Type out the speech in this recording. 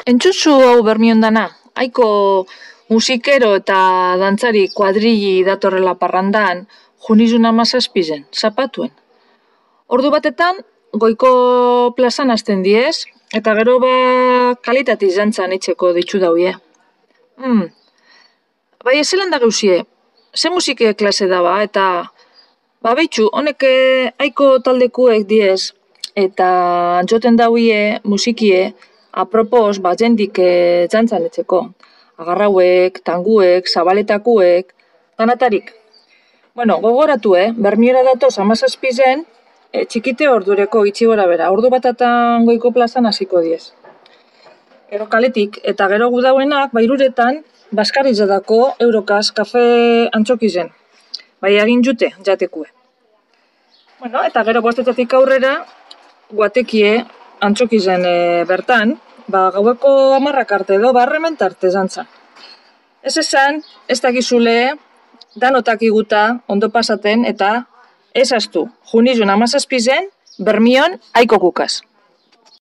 Entzutzu hau bermion dana, haiko musikero eta dantzari kuadrili datorrela parrandan, junizun 17 zapatuen. Ordu batetan, goiko plazan hasten diez, eta gero kalitatiz dantzan itxeko ditxu dauie. Bai, zelan da gauzie, ze musike klase daba, eta behitxu, honek haiko taldekuek diez, eta antxoten dauie musikie, apropos, jendik dantzan etxeko. Agarrauek, tanguek, zabaletakuek, danatarik. Bueno, gogoratu, Bermiora datoz 17 txikite ordureko itxi gora bera. Ordu batatan goiko plazan hasiko diez. Gero kaletik, eta gero gudauenak, iruretan, Baskarizadako Eurokaz kafe antxokizen. Bai egin jute, jatekue. Bueno, eta gero bostetatik aurrera, guatekie antxokizen bertan, gaueko 10 arte edo, arrementarte zantzan. Ez esan, ez dakizule, danotak iguta, ondo pasaten, eta ez astu, junizun 17 Bermion haiko kukaz.